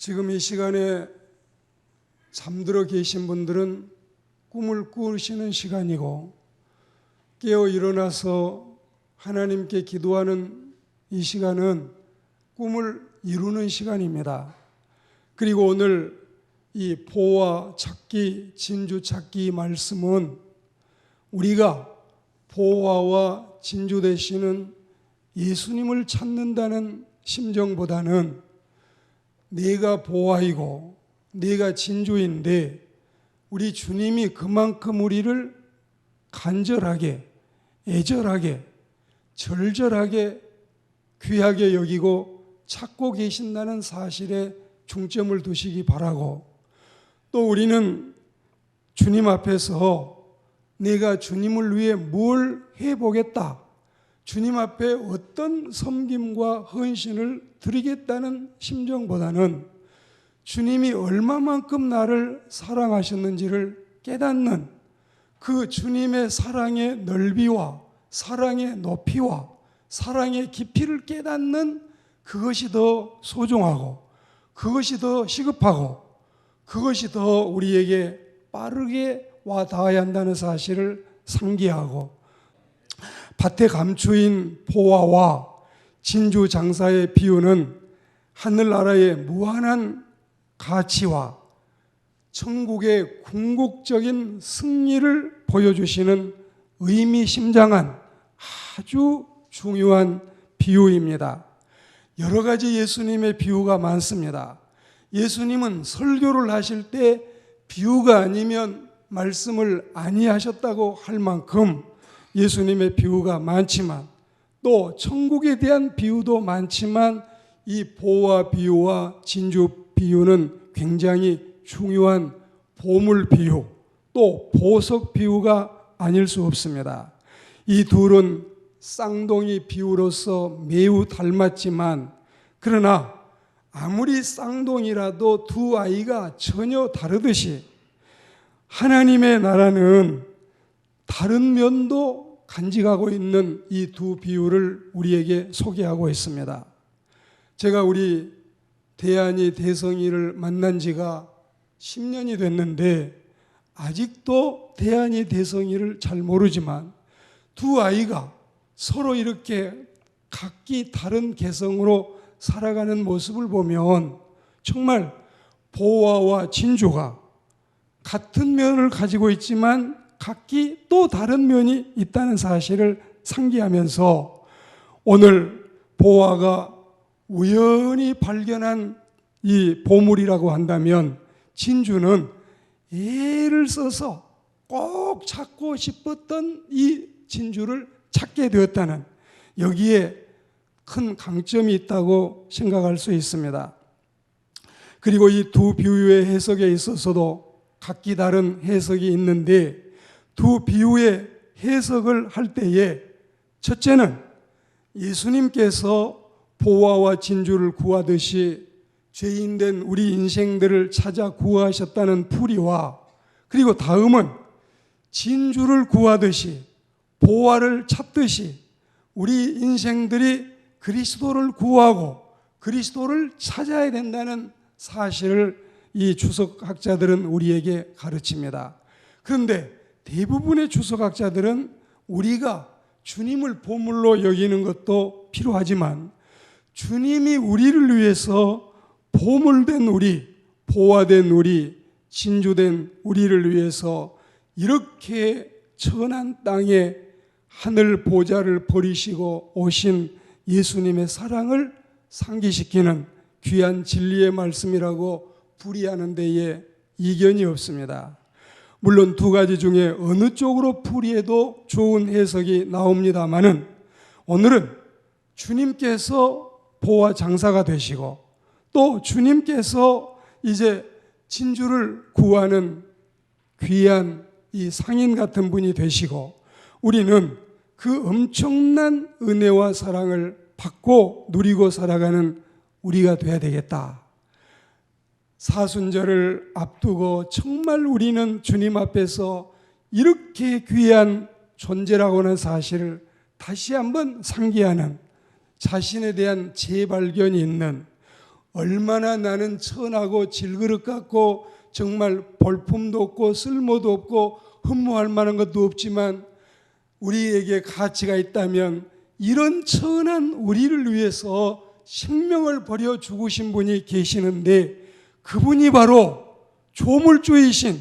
지금 이 시간에 잠들어 계신 분들은 꿈을 꾸시는 시간이고, 깨어 일어나서 하나님께 기도하는 이 시간은 꿈을 이루는 시간입니다. 그리고 오늘 이 보화 찾기, 진주 찾기 말씀은 우리가 보화와 진주 되시는 예수님을 찾는다는 심정보다는 내가 보화이고 내가 진주인데 우리 주님이 그만큼 우리를 간절하게, 애절하게, 절절하게 귀하게 여기고 찾고 계신다는 사실에 중점을 두시기 바라고, 또 우리는 주님 앞에서 내가 주님을 위해 뭘 해보겠다, 주님 앞에 어떤 섬김과 헌신을 드리겠다는 심정보다는 주님이 얼마만큼 나를 사랑하셨는지를 깨닫는 그 주님의 사랑의 넓이와 사랑의 높이와 사랑의 깊이를 깨닫는 그것이 더 소중하고, 그것이 더 시급하고, 그것이 더 우리에게 빠르게 와 닿아야 한다는 사실을 상기하고, 밭에 감추인 보화와 진주 장사의 비유는 하늘나라의 무한한 가치와 천국의 궁극적인 승리를 보여주시는 의미심장한 아주 중요한 비유입니다. 여러 가지 예수님의 비유가 많습니다. 예수님은 설교를 하실 때 비유가 아니면 말씀을 아니하셨다고 할 만큼 예수님의 비유가 많지만, 또 천국에 대한 비유도 많지만 이 보화 비유와 진주 비유는 굉장히 중요한 보물 비유, 또 보석 비유가 아닐 수 없습니다. 이 둘은 쌍둥이 비유로서 매우 닮았지만, 그러나 아무리 쌍둥이라도 두 아이가 전혀 다르듯이 하나님의 나라는 다른 면도 간직하고 있는 이 두 비유를 우리에게 소개하고 있습니다. 제가 우리 대안이 대성이를 만난 지가 10년이 됐는데 아직도 대안이 대성이를 잘 모르지만 두 아이가 서로 이렇게 각기 다른 개성으로 살아가는 모습을 보면 정말 보화와 진주가 같은 면을 가지고 있지만 각기 또 다른 면이 있다는 사실을 상기하면서, 오늘 보화가 우연히 발견한 이 보물이라고 한다면 진주는 애를 써서 꼭 찾고 싶었던 이 진주를 찾게 되었다는, 여기에 큰 강점이 있다고 생각할 수 있습니다. 그리고 이 두 비유의 해석에 있어서도 각기 다른 해석이 있는데, 두 비유의 해석을 할 때에 첫째는 예수님께서 보화와 진주를 구하듯이 죄인된 우리 인생들을 찾아 구하셨다는 풀이와, 그리고 다음은 진주를 구하듯이 보화를 찾듯이 우리 인생들이 그리스도를 구하고 그리스도를 찾아야 된다는 사실을 이 주석학자들은 우리에게 가르칩니다. 그런데 대부분의 주석학자들은 우리가 주님을 보물로 여기는 것도 필요하지만 주님이 우리를 위해서 보물된 우리, 보화된 우리, 진주된 우리를 위해서 이렇게 천한 땅에 하늘 보좌를 버리시고 오신 예수님의 사랑을 상기시키는 귀한 진리의 말씀이라고 풀이하는 데에 이견이 없습니다. 물론 두 가지 중에 어느 쪽으로 풀이해도 좋은 해석이 나옵니다마는, 오늘은 주님께서 보화 장사가 되시고 또 주님께서 이제 진주를 구하는 귀한 이 상인 같은 분이 되시고, 우리는 그 엄청난 은혜와 사랑을 받고 누리고 살아가는 우리가 돼야 되겠다. 사순절을 앞두고 정말 우리는 주님 앞에서 이렇게 귀한 존재라고 하는 사실을 다시 한번 상기하는, 자신에 대한 재발견이 있는, 얼마나 나는 천하고 질그릇 같고 정말 볼품도 없고 쓸모도 없고 흠모할 만한 것도 없지만 우리에게 가치가 있다면 이런 천한 우리를 위해서 생명을 버려 죽으신 분이 계시는데 그분이 바로 조물주이신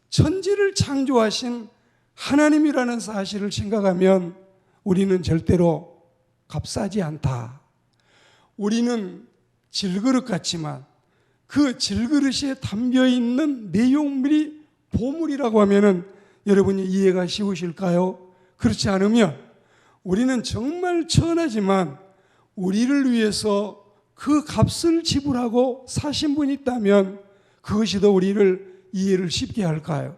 천지를 창조하신 하나님이라는 사실을 생각하면 우리는 절대로 값싸지 않다. 우리는 질그릇 같지만 그 질그릇에 담겨있는 내용물이 보물이라고 하면 여러분이 이해가 쉬우실까요? 그렇지 않으면 우리는 정말 천하지만 우리를 위해서 그 값을 지불하고 사신 분이 있다면 그것이 더 우리를 이해를 쉽게 할까요?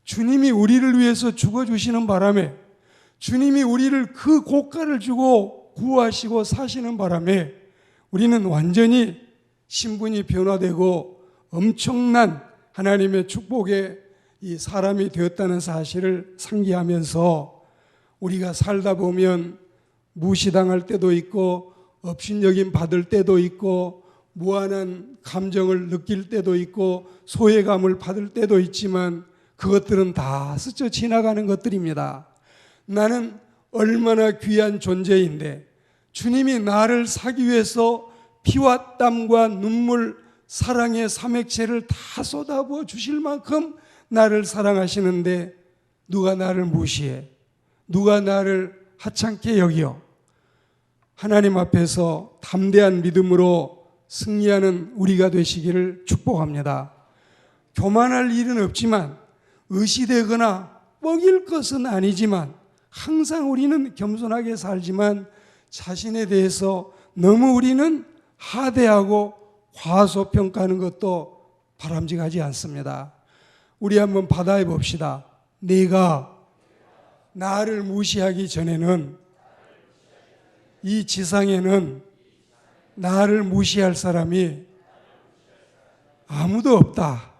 주님이 우리를 위해서 죽어주시는 바람에 주님이 우리를 그 고가를 주고 구하시고 사시는 바람에 우리는 완전히 신분이 변화되고 엄청난 하나님의 축복의 이 사람이 되었다는 사실을 상기하면서 우리가 살다 보면 무시당할 때도 있고 업신여김 받을 때도 있고 무한한 감정을 느낄 때도 있고 소외감을 받을 때도 있지만 그것들은 다 스쳐 지나가는 것들입니다. 나는 얼마나 귀한 존재인데 주님이 나를 사기 위해서 피와 땀과 눈물, 사랑의 삼액체를 다 쏟아부어 주실 만큼 나를 사랑하시는데 누가 나를 무시해? 누가 나를 하찮게 여겨? 하나님 앞에서 담대한 믿음으로 승리하는 우리가 되시기를 축복합니다. 교만할 일은 없지만 의시되거나 뻐길 것은 아니지만 항상 우리는 겸손하게 살지만 자신에 대해서 너무 우리는 하대하고 과소평가하는 것도 바람직하지 않습니다. 우리 한번 받아해 봅시다. 내가 나를 무시하기 전에는 이 지상에는 나를 무시할 사람이 아무도 없다.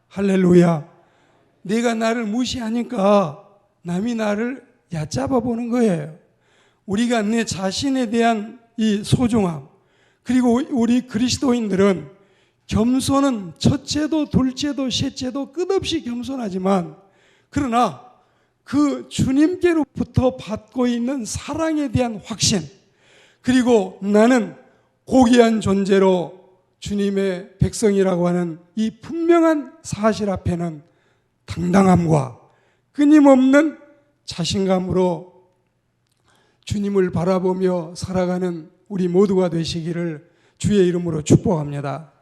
할렐루야. 내가 나를 무시하니까 남이 나를 얕잡아 보는 거예요. 우리가 내 자신에 대한 이 소중함, 그리고 우리 그리스도인들은 겸손은 첫째도 둘째도 셋째도 끝없이 겸손하지만 그러나 그 주님께로부터 받고 있는 사랑에 대한 확신, 그리고 나는 고귀한 존재로 주님의 백성이라고 하는 이 분명한 사실 앞에는 당당함과 끊임없는 자신감으로 주님을 바라보며 살아가는 우리 모두가 되시기를 주의 이름으로 축복합니다.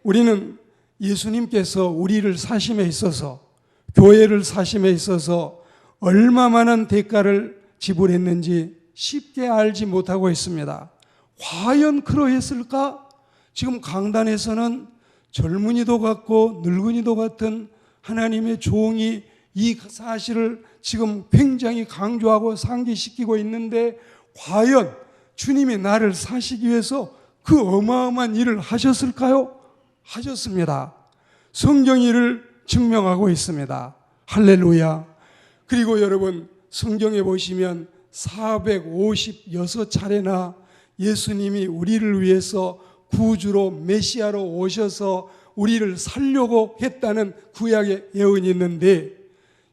우리는 예수님께서 우리를 사심에 있어서, 교회를 사심에 있어서 얼마 많은 대가를 지불했는지 쉽게 알지 못하고 있습니다. 과연 그러했을까? 지금 강단에서는 젊은이도 같고 늙은이도 같은 하나님의 종이 이 사실을 지금 굉장히 강조하고 상기시키고 있는데 과연 주님이 나를 사시기 위해서 그 어마어마한 일을 하셨을까요? 하셨습니다. 성경이 이를 증명하고 있습니다. 할렐루야. 그리고 여러분 성경에 보시면 456차례나 예수님이 우리를 위해서 구주로 메시아로 오셔서 우리를 살려고 했다는 구약의 예언이 있는데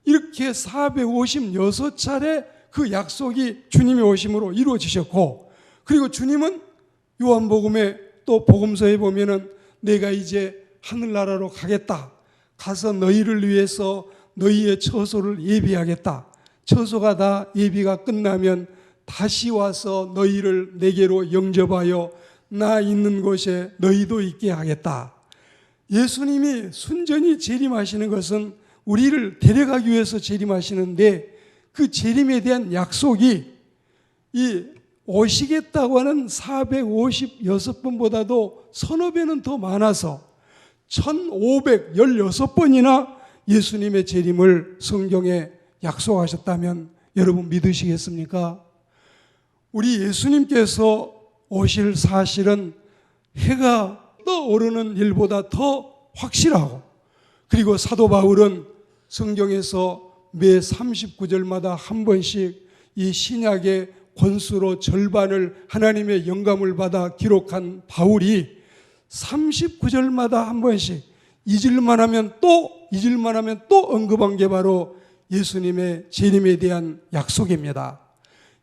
이렇게 456차례 그 약속이 주님이 오심으로 이루어지셨고, 그리고 주님은 요한복음에 또 복음서에 보면은 내가 이제 하늘나라로 가겠다. 가서 너희를 위해서 너희의 처소를 예비하겠다. 처소가 다 예비가 끝나면 다시 와서 너희를 내게로 영접하여 나 있는 곳에 너희도 있게 하겠다. 예수님이 순전히 재림하시는 것은 우리를 데려가기 위해서 재림하시는데 그 재림에 대한 약속이 이 오시겠다고 하는 456번보다도 서너 배는 더 많아서 1516번이나 예수님의 재림을 성경에 약속하셨다면 여러분 믿으시겠습니까? 우리 예수님께서 오실 사실은 해가 떠오르는 일보다 더 확실하고, 그리고 사도 바울은 성경에서 매 39절마다 한 번씩 이 신약의 권수로 절반을 하나님의 영감을 받아 기록한 바울이 39절마다 한 번씩 잊을만 하면 또 언급한 게 바로 예수님의 재림에 대한 약속입니다.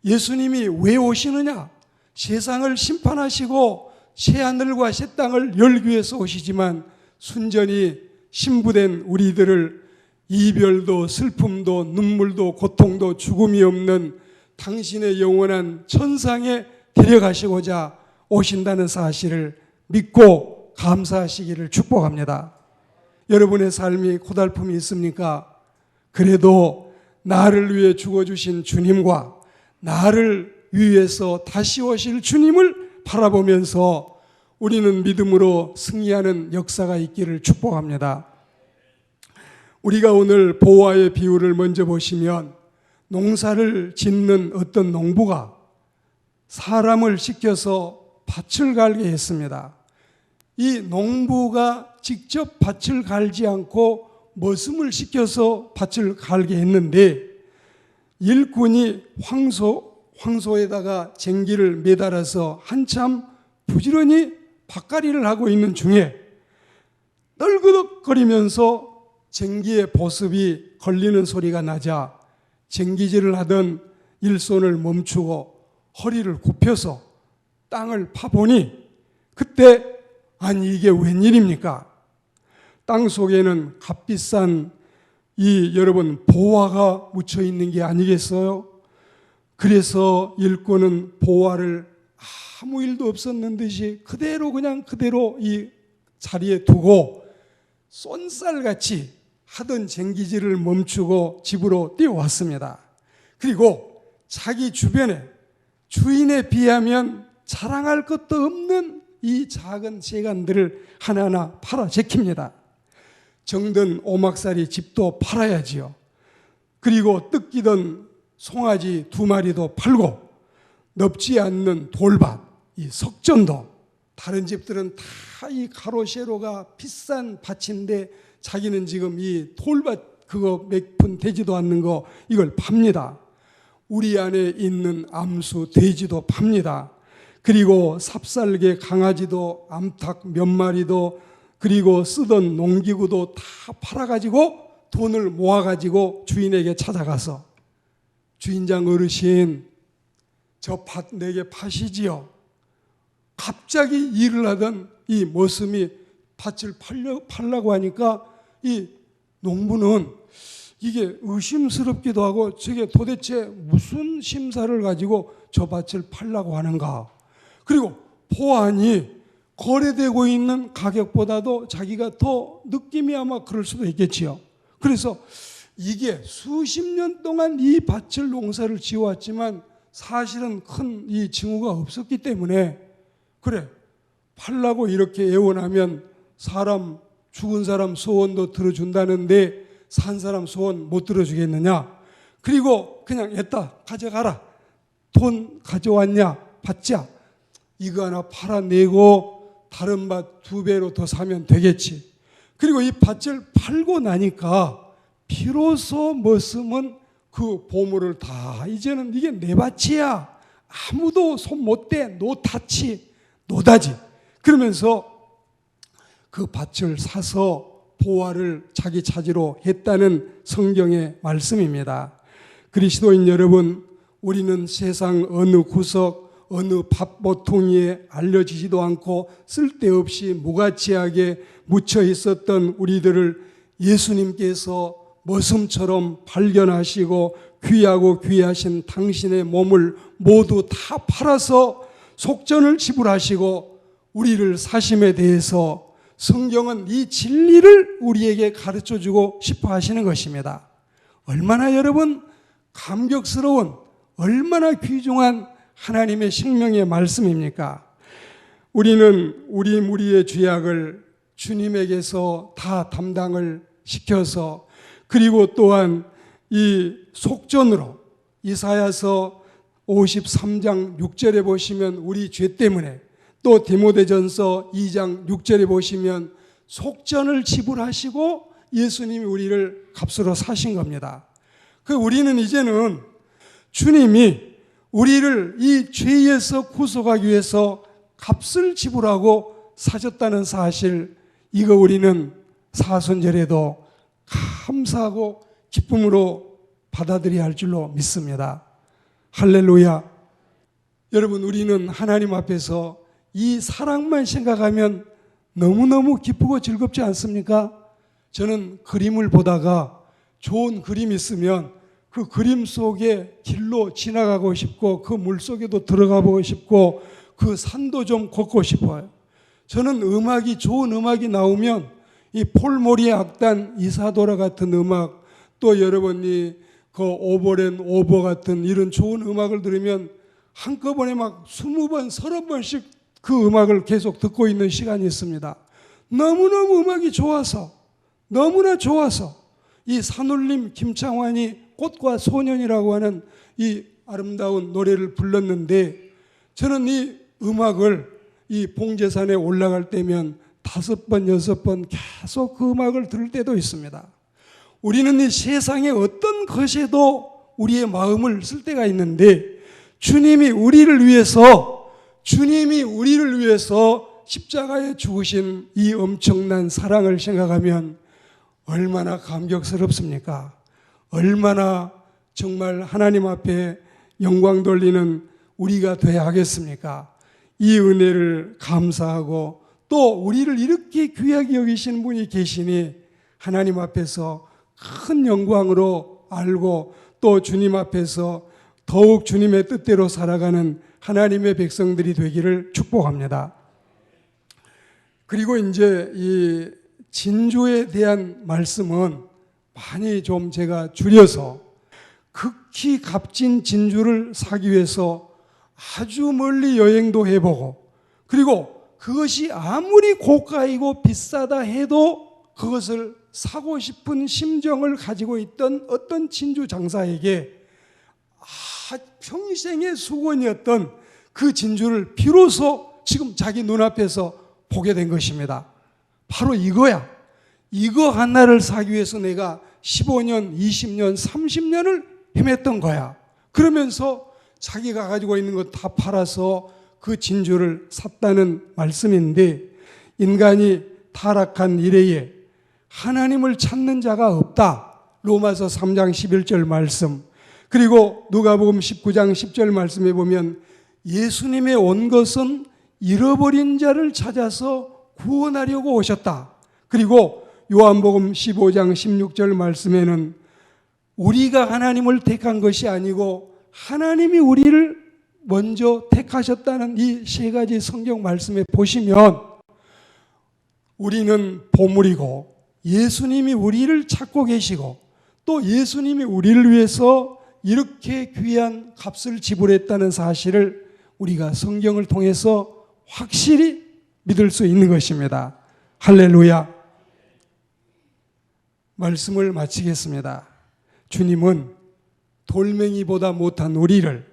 예수님이 왜 오시느냐? 세상을 심판하시고 새하늘과 새 땅을 열기 위해서 오시지만 순전히 신부된 우리들을 이별도 슬픔도 눈물도 고통도 죽음이 없는 당신의 영원한 천상에 데려가시고자 오신다는 사실을 믿고 감사하시기를 축복합니다. 여러분의 삶이 고달픔이 있습니까? 그래도 나를 위해 죽어주신 주님과 나를 위해서 다시 오실 주님을 바라보면서 우리는 믿음으로 승리하는 역사가 있기를 축복합니다. 우리가 오늘 보화의 비유를 먼저 보시면 농사를 짓는 어떤 농부가 사람을 시켜서 밭을 갈게 했습니다. 이 농부가 직접 밭을 갈지 않고 머슴을 시켜서 밭을 갈게 했는데 일꾼이 황소에다가 쟁기를 매달아서 한참 부지런히 밭갈이를 하고 있는 중에 떨그덕거리면서 쟁기의 보습이 걸리는 소리가 나자 쟁기질을 하던 일손을 멈추고 허리를 굽혀서 땅을 파보니 그때 아니 이게 웬일입니까? 땅 속에는 값비싼 여러분 보화가 묻혀 있는 게 아니겠어요? 그래서 일꾼은 보화를 아무 일도 없었는 듯이 그대로 이 자리에 두고 쏜살같이 하던 쟁기질을 멈추고 집으로 뛰어왔습니다. 그리고 자기 주변에 주인에 비하면 자랑할 것도 없는 이 작은 재간들을 하나하나 팔아 제킵니다. 정든 오막살이 집도 팔아야지요. 그리고 뜯기던 송아지 2마리도 팔고 넓지 않는 돌밭, 이 석전도 다른 집들은 다 이 가로세로가 비싼 밭인데 자기는 지금 이 돌밭 그거 몇 푼 되지도 않는 거 이걸 팝니다. 우리 안에 있는 암수 돼지도 팝니다. 그리고 삽살개 강아지도 암탉 몇 마리도 그리고 쓰던 농기구도 다 팔아가지고 돈을 모아가지고 주인에게 찾아가서 주인장 어르신 저 밭 내게 파시지요. 갑자기 일을 하던 이 머슴이 밭을 팔라고 하니까 이 농부는 이게 의심스럽기도 하고 저게 도대체 무슨 심사를 가지고 저 밭을 팔라고 하는가. 그리고 보안이 거래되고 있는 가격보다도 자기가 더 느낌이 아마 그럴 수도 있겠지요. 그래서 이게 수십 년 동안 이 밭을 농사를 지어왔지만 사실은 큰 이 징후가 없었기 때문에 그래 팔라고 이렇게 애원하면 사람 죽은 사람 소원도 들어준다는데 산 사람 소원 못 들어주겠느냐. 그리고 그냥 애따 가져가라. 돈 가져왔냐 받자. 이거 하나 팔아내고 다른 밭 2배로 더 사면 되겠지. 그리고 이 밭을 팔고 나니까 비로소 머슴은 그 보물을 다 이제는 이게 내 밭이야. 아무도 손 못 대. 노타치 노다지. 그러면서 그 밭을 사서 보화를 자기 차지로 했다는 성경의 말씀입니다. 그리스도인 여러분, 우리는 세상 어느 구석 어느 밥 모퉁이에 알려지지도 않고 쓸데없이 무가치하게 묻혀 있었던 우리들을 예수님께서 머슴처럼 발견하시고 귀하고 귀하신 당신의 몸을 모두 다 팔아서 속전을 지불하시고 우리를 사심에 대해서 성경은 이 진리를 우리에게 가르쳐주고 싶어 하시는 것입니다. 얼마나 여러분 감격스러운 얼마나 귀중한 하나님의 생명의 말씀입니까? 우리는 우리 무리의 죄악을 주님에게서 다 담당을 시켜서 그리고 또한 이 속전으로 이사야서 53장 6절에 보시면 우리 죄 때문에 또 디모데전서 2장 6절에 보시면 속전을 지불하시고 예수님이 우리를 값으로 사신 겁니다. 그 우리는 이제는 주님이 우리를 이 죄에서 구속하기 위해서 값을 지불하고 사셨다는 사실, 이거 우리는 사순절에도 감사하고 기쁨으로 받아들여야 할 줄로 믿습니다. 할렐루야. 여러분, 우리는 하나님 앞에서 이 사랑만 생각하면 너무너무 기쁘고 즐겁지 않습니까? 저는 그림을 보다가 좋은 그림이 있으면 그 그림 속에 길로 지나가고 싶고 그 물 속에도 들어가 보고 싶고 그 산도 좀 걷고 싶어요. 저는 좋은 음악이 나오면 이 폴모리의 악단 이사도라 같은 음악, 또 여러분이 그 오버랜 오버 같은 이런 좋은 음악을 들으면 한꺼번에 막 20번, 30번씩 그 음악을 계속 듣고 있는 시간이 있습니다. 너무너무 음악이 좋아서, 너무나 좋아서 이 산울림 김창완이 꽃과 소년이라고 하는 이 아름다운 노래를 불렀는데, 저는 이 음악을 이 봉제산에 올라갈 때면 5번, 6번 계속 그 음악을 들을 때도 있습니다. 우리는 이 세상의 어떤 것에도 우리의 마음을 쓸 때가 있는데, 주님이 우리를 위해서 십자가에 죽으신 이 엄청난 사랑을 생각하면 얼마나 감격스럽습니까? 얼마나 정말 하나님 앞에 영광 돌리는 우리가 되어야 하겠습니까? 이 은혜를 감사하고 또 우리를 이렇게 귀하게 여기시는 분이 계시니 하나님 앞에서 큰 영광으로 알고 또 주님 앞에서 더욱 주님의 뜻대로 살아가는 하나님의 백성들이 되기를 축복합니다. 그리고 이제 이 진주에 대한 말씀은 많이 좀 제가 줄여서, 극히 값진 진주를 사기 위해서 아주 멀리 여행도 해보고, 그리고 그것이 아무리 고가이고 비싸다 해도 그것을 사고 싶은 심정을 가지고 있던 어떤 진주 장사에게 평생의 수건이었던 그 진주를 비로소 지금 자기 눈앞에서 보게 된 것입니다. 바로 이거야. 이거 하나를 사기 위해서 내가 15년, 20년, 30년을 헤맸던 거야. 그러면서 자기가 가지고 있는 것 다 팔아서 그 진주를 샀다는 말씀인데, 인간이 타락한 이래에 하나님을 찾는 자가 없다. 로마서 3장 11절 말씀, 그리고 누가복음 19장 10절 말씀에 보면 예수님의 온 것은 잃어버린 자를 찾아서 구원하려고 오셨다. 그리고 요한복음 15장 16절 말씀에는 우리가 하나님을 택한 것이 아니고 하나님이 우리를 먼저 택하셨다는 이 세 가지 성경 말씀에 보시면 우리는 보물이고 예수님이 우리를 찾고 계시고 또 예수님이 우리를 위해서 이렇게 귀한 값을 지불했다는 사실을 우리가 성경을 통해서 확실히 믿을 수 있는 것입니다. 할렐루야. 말씀을 마치겠습니다. 주님은 돌멩이보다 못한 우리를,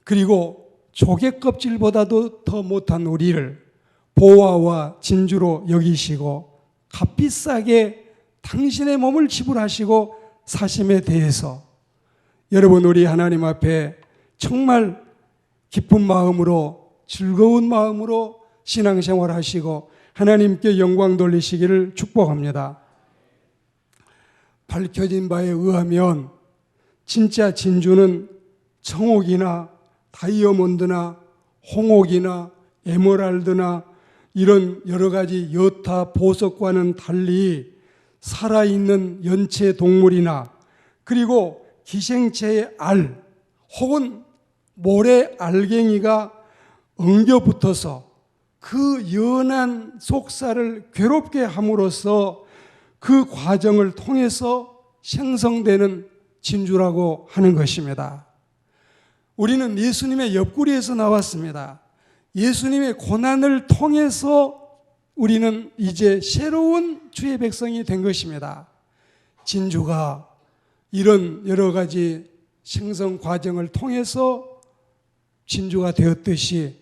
그리고 조개껍질보다도 더 못한 우리를 보화와 진주로 여기시고 값비싸게 당신의 몸을 지불하시고 사심에 대해서 여러분, 우리 하나님 앞에 정말 기쁜 마음으로, 즐거운 마음으로 신앙생활 하시고 하나님께 영광 돌리시기를 축복합니다. 밝혀진 바에 의하면 진짜 진주는 청옥이나 다이아몬드나 홍옥이나 에메랄드나 이런 여러 가지 여타 보석과는 달리 살아있는 연체 동물이나 그리고 기생체의 알 혹은 모래 알갱이가 엉겨 붙어서 그 연한 속살을 괴롭게 함으로써 그 과정을 통해서 생성되는 진주라고 하는 것입니다. 우리는 예수님의 옆구리에서 나왔습니다. 예수님의 고난을 통해서 우리는 이제 새로운 주의 백성이 된 것입니다. 진주가 이런 여러 가지 생성 과정을 통해서 진주가 되었듯이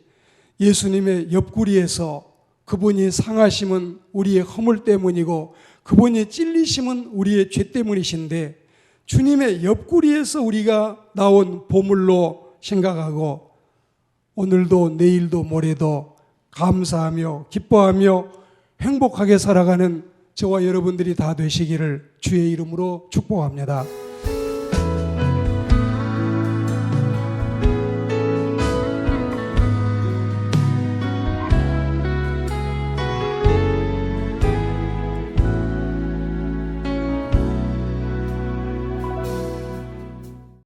예수님의 옆구리에서 그분이 상하심은 우리의 허물 때문이고 그분이 찔리심은 우리의 죄 때문이신데 주님의 옆구리에서 우리가 나온 보물로 생각하고 오늘도 내일도 모레도 감사하며 기뻐하며 행복하게 살아가는 저와 여러분들이 다 되시기를 주의 이름으로 축복합니다.